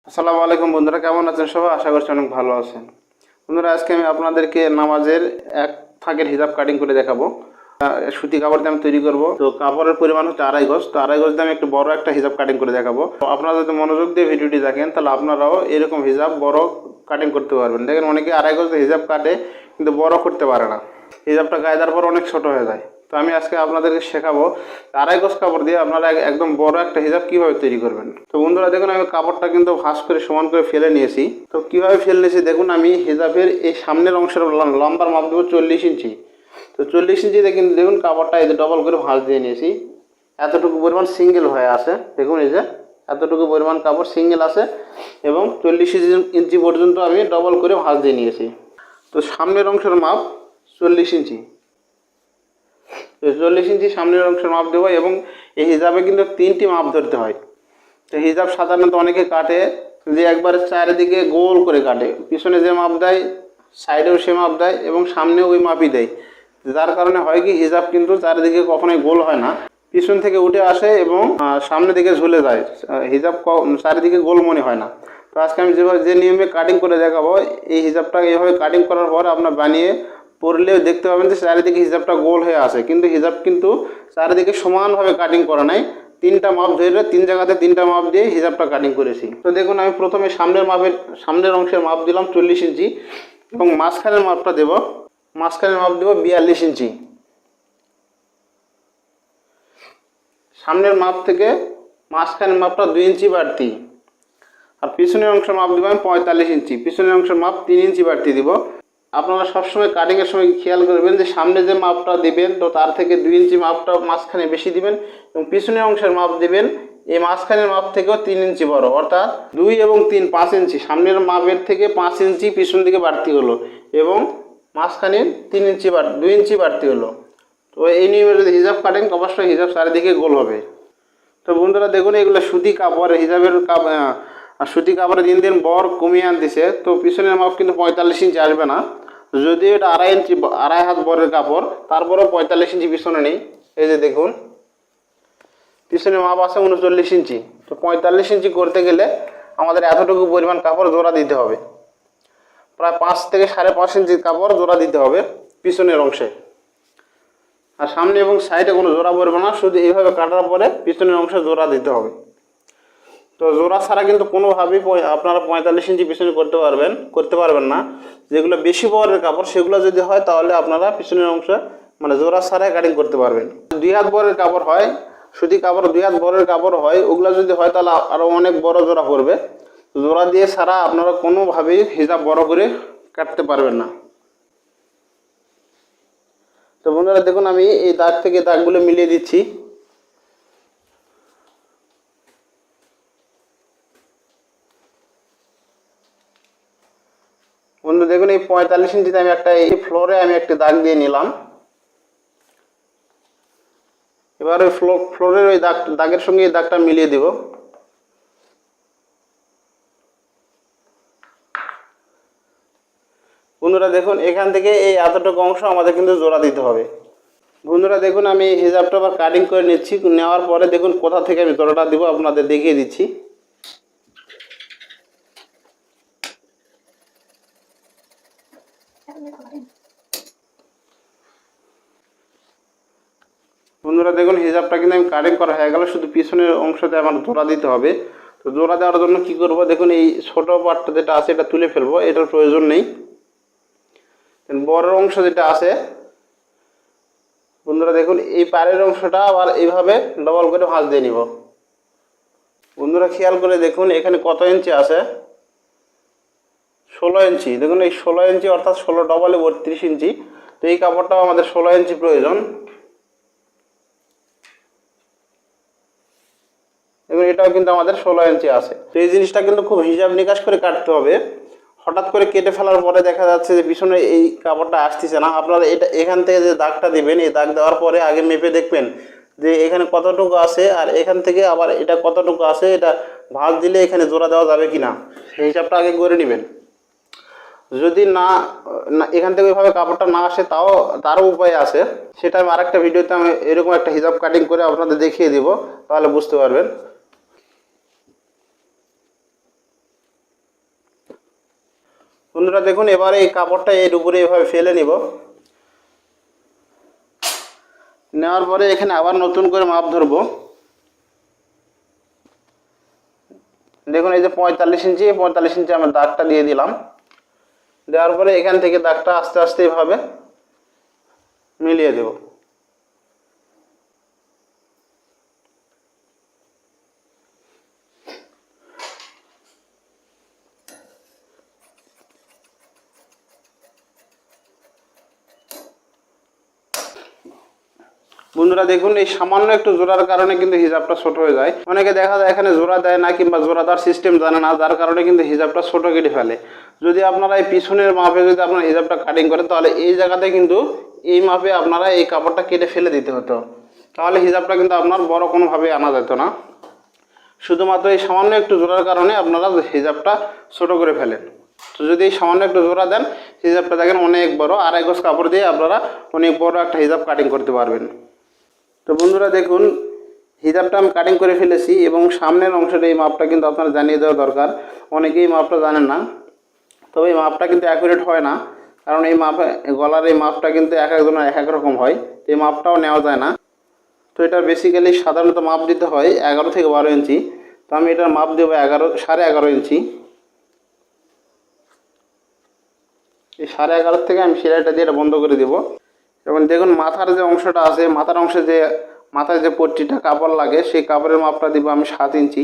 আসসালামু আলাইকুম বন্ধুরা, কেমন আছেন সবাই? আশা করছি অনেক ভালো আছেন। বন্ধুরা, আজকে আমি আপনাদেরকে নামাজের এক ফাঁকের হিজাব কাটিং করে দেখাবো। সুতি কাপড় দিয়ে আমি তৈরি করব। তো কাপড়ের পরিমাণ হচ্ছে 2.5 গজ। তো 2.5 গজ দিয়ে আমি একটু বড় একটা হিজাব কাটিং করে দেখাবো। তো আপনারা যদি মনোযোগ দিয়ে ভিডিওটি দেখেন তাহলে আপনারাও এরকম হিজাব বড় কাটিং করতে পারবেন। দেখেন, অনেকে 2.5 গজ দিয়ে হিজাব কাটে কিন্তু বড় করতে পারে না। হিজাবটা গায়ে দেওয়ার পর অনেক ছোট হয়ে যায়। তো আমি আজকে আপনাদেরকে শেখাবো 2.5 গজ কাপড় দিয়ে আপনারা একদম বড় একটা হিজাব কিভাবে তৈরি করবেন। তো বন্ধুরা দেখুন, আমি কাপড়টা কিন্তু ভাঁজ করে সমান করে ফেলে নিয়েছি। তো কিভাবে ফেলে নিয়েছি দেখুন, আমি হিজাবের এই সামনের অংশের লম্বার মাপ দেবো 40 ইঞ্চি। তো 40 ইঞ্চিতে কিন্তু দেখুন কাপড়টা এই যে ডবল করে ভাঁজ দিয়ে নিয়েছি। এতটুকু পরিমাণ সিঙ্গেল হয়ে আছে, দেখুন এই যে এতটুকু পরিমাণ কাপড় সিঙ্গেল আছে এবং 40 ইঞ্চি পর্যন্ত আমি ডবল করে ভাঁজ দিয়ে নিয়েছি। তো সামনের অংশের মাপ 40 ইঞ্চি। 40 ইঞ্চি সামনের অংশের মাপ দেবো এবং এই হিজাবে কিন্তু 3টি মাপ ধরতে হয়। তো হিজাব সাধারণত অনেকে কাটে যে একবারে চারিদিকে গোল করে কাটে, পিছনে যে মাপ দেয় সাইডেও সে মাপ দেয় এবং সামনেও ওই মাপই দেয়। যার কারণে হয় কি, হিজাব কিন্তু চারিদিকে কখনোই গোল হয় না, পিছন থেকে উঠে আসে এবং সামনের দিকে ঝুলে যায়। হিজাব চারিদিকে গোল মনে হয় না। তো আজকে আমি যেভাবে যে নিয়মে কাটিং করে দেখাবো, এই হিজাবটা এইভাবে কাটিং করার পর আপনার বানিয়ে পরলেও দেখতে পাবেন যে চারিদিকে হিজাবটা গোল হয়ে আসে, কিন্তু হিজাব কিন্তু চারিদিকে সমানভাবে কাটিং করা নাই। 3টা মাপ ধরে 3 জায়গাতে 3টা মাপ দিয়ে হিজাবটা কাটিং করেছি। তো দেখুন, আমি প্রথমে সামনের অংশের মাপ দিলাম 40 ইঞ্চি এবং মাঝখানের মাপটা দেব 42 ইঞ্চি। সামনের মাপ থেকে মাঝখানের মাপটা 2 ইঞ্চি বাড়তি। আর পিছনের অংশের মাপ দেবো আমি 45 ইঞ্চি। পিছনের অংশের মাপ 3 ইঞ্চি বাড়তি দিব। আপনারা সবসময় কাটিংয়ের সময় খেয়াল করবেন যে সামনে যে মাপটা দিবেন তো তার থেকে 2 ইঞ্চি মাপটা মাঝখানে বেশি দিবেন এবং পিছনের অংশের মাপ দিবেন এই মাঝখানের মাপ থেকেও 3 ইঞ্চি বড়, অর্থাৎ 2 এবং 3 5 ইঞ্চি। সামনের মাপের থেকে 5 ইঞ্চি পিছন দিকে বাড়তি হলো এবং মাঝখানে 2 ইঞ্চি বাড়তি হলো। তো এই নিয়মে যদি হিজাব কাটেন অবশ্যই হিজাব চারিদিকে গোল হবে। তো বন্ধুরা দেখুন, এগুলো সুতি কাপড়, হিজাবের সুতি কাপড়ে দিন দিন বর কমিয়ে আনতেছে। তো পিছনের মাপ কিন্তু 45 ইঞ্চি আসবে না, যদিও এটা 2.5 হাত বরের কাপড়, তারপরেও 45 ইঞ্চি পিছনে নেই। এই যে দেখুন, পিছনের মাপ আছে 39 ইঞ্চি। তো 45 ইঞ্চি করতে গেলে আমাদের এতটুকু পরিমাণ কাপড় জোড়া দিতে হবে, প্রায় 5 থেকে 5.5 ইঞ্চি কাপড় জোড়া দিতে হবে পিছনের অংশে। আর সামনে এবং সাইডে কোনো জোড়া পড়বে না, শুধু এইভাবে কাটার পরে পিছনের অংশে জোড়া দিতে হবে। তো জোড়া ছাড়া কিন্তু কোনোভাবেই আপনারা 45 ইঞ্চি পিছনে করতে পারবেন না। যেগুলো বেশি বরের কাপড় সেগুলো যদি হয় তাহলে আপনারা পিছনের অংশে মানে জোড়া ছাড়াই কাটিং করতে পারবেন। 2 হাত বরের কাপড় হয়, সুতি কাপড় 2 হাত বরের কাপড় হয়, ওগুলো যদি হয় তাহলে আরও অনেক বড় জোড়া পড়বে। জোড়া দিয়ে ছাড়া আপনারা কোনোভাবেই হিজাব বড় করে কাটতে পারবেন না। তো বন্ধুরা দেখুন, আমি এই দাগ থেকে দাগগুলো মিলিয়ে দিচ্ছি। বন্ধু দেখুন, এই 45 ইঞ্চিতে আমি এই ফ্লোরে আমি একটা দাগ দিয়ে নিলাম। এবার ওই ফ্লোরের ওই দাগের সঙ্গে এই দাগটা মিলিয়ে দিব। বন্ধুরা দেখুন, এখান থেকে এই এতটুকু অংশ আমাদের কিন্তু জোড়া দিতে হবে। বন্ধুরা দেখুন, আমি হিজাবটা আবার কাটিং করে নিচ্ছি। নেওয়ার পরে দেখুন কোথা থেকে আমি জোড়াটা দিব আপনাদের দেখিয়ে দিচ্ছি। বন্ধুরা দেখুন, হিজাবটা কিন্তু আমি কাটিং করা হয়ে গেল, শুধু পিছনের অংশতে আমার জোড়া দিতে হবে। তো জোড়া দেওয়ার জন্য কি করব, দেখুন এই ছোট পার্টটা যেটা আছে এটা তুলে ফেলবো, এটার প্রয়োজন নেই। বড় অংশ যেটা আছে বন্ধুরা দেখুন, এই পাড়ের অংশটা আবার এইভাবে ডবল করে ভাঁজ দিয়ে নিব। বন্ধুরা খেয়াল করে দেখুন এখানে কত ইঞ্চি আছে, 16 ইঞ্চি। দেখুন এই 16 ইঞ্চি অর্থাৎ 16 ডবলে 32 ইঞ্চি। তো এই কাপড়টাও আমাদের 16 ইঞ্চি প্রয়োজন। এবং এটাও কিন্তু আমাদের 16 ইঞ্চি আছে। তো এই জিনিসটা কিন্তু খুব হিসাব নিকাশ করে কাটতে হবে। হঠাৎ করে কেটে ফেলার পরে দেখা যাচ্ছে যে পিছনে এই কাপড়টা আসতেছে না। আপনারা এখান থেকে যে দাগটা দিবেন, এই দাগ দেওয়ার পরে আগে মেপে দেখবেন যে এখানে কতটুকু আছে আর এখান থেকে আবার এটা কতটুকু আছে, এটা ভাঁজ দিলে এখানে জোড়া দেওয়া যাবে কিনা সেই হিসাবটা আগে করে নেবেন। যদি না এখান থেকে ওইভাবে কাপড়টা না আসে তারও উপায় আছে, সেটা আমি আরেকটা ভিডিওতে আমি এরকম একটা হিজাব কাটিং করে আপনাদের দেখিয়ে দিব, তাহলে বুঝতে পারবেন। বন্ধুরা দেখুন, এবারে এই কাপড়টা এর উপরে এভাবে ফেলে নিব। নেওয়ার পরে এখানে আবার নতুন করে মাপ ধরবো। দেখুন এই যে 45 ইঞ্চি, 45 ইঞ্চি আমি দাগটা দিয়ে দিলাম। দেওয়ার পরে এখান থেকে দাগটা আস্তে আস্তে এভাবে মিলিয়ে দেব। বন্ধুরা দেখুন, এই সামান্য একটু জোড়ার কারণে কিন্তু হিজাবটা ছোট হয়ে যায়। অনেকে দেখা যায় এখানে জোড়া দেয় না কিংবা জোড়া দেওয়ার সিস্টেম জানে না, যার কারণে কিন্তু হিজাবটা ছোট কেটে ফেলে। যদি আপনারা এই পিছনের মাপে যদি আপনারা হিজাবটা কাটিং করেন, তাহলে এই জায়গাতে কিন্তু এই মাপে আপনারা এই কাপড়টা কেটে ফেলে দিতে হতো, তাহলে হিজাবটা কিন্তু আপনার বড় কোনোভাবে আনা যেত না। শুধুমাত্র এই সামান্য একটু জোড়ার কারণে আপনারা হিজাবটা ছোট করে ফেলেন। তো যদি এই সামান্য একটু জোড়া দেন, হিজাবটা দেখেন অনেক বড়, আড়াই গজ কাপড় দিয়ে আপনারা অনেক বড় একটা হিজাব কাটিং করতে পারবেন। তো বন্ধুরা দেখুন, হিজাবটা আমি কাটিং করে ফেলেছি এবং সামনের অংশের এই মাপটা কিন্তু আপনারা জানিয়ে দেওয়া দরকার। অনেকেই এই মাপটা জানেন না, তবে এই মাপটা কিন্তু অ্যাকুরেট হয় না, কারণ এই মাপে গলার এই মাপটা কিন্তু এক একজনের এক এক রকম হয়, এই মাপটাও নেওয়া যায় না। তো এটা বেসিক্যালি সাধারণত মাপ দিতে হয় 11 থেকে 12 ইঞ্চি। তো আমি এটার মাপ দেবো 11.5 ইঞ্চি। এই 11.5 থেকে আমি সেলাইটা দিয়ে এটা বন্ধ করে দেবো। এবং দেখুন মাথার যে অংশটা আছে, মাথার অংশে যে মাথায় যে পট্টিটা কাপড় লাগে, সেই কাপড়ের মাপটা দিব আমি 7 ইঞ্চি।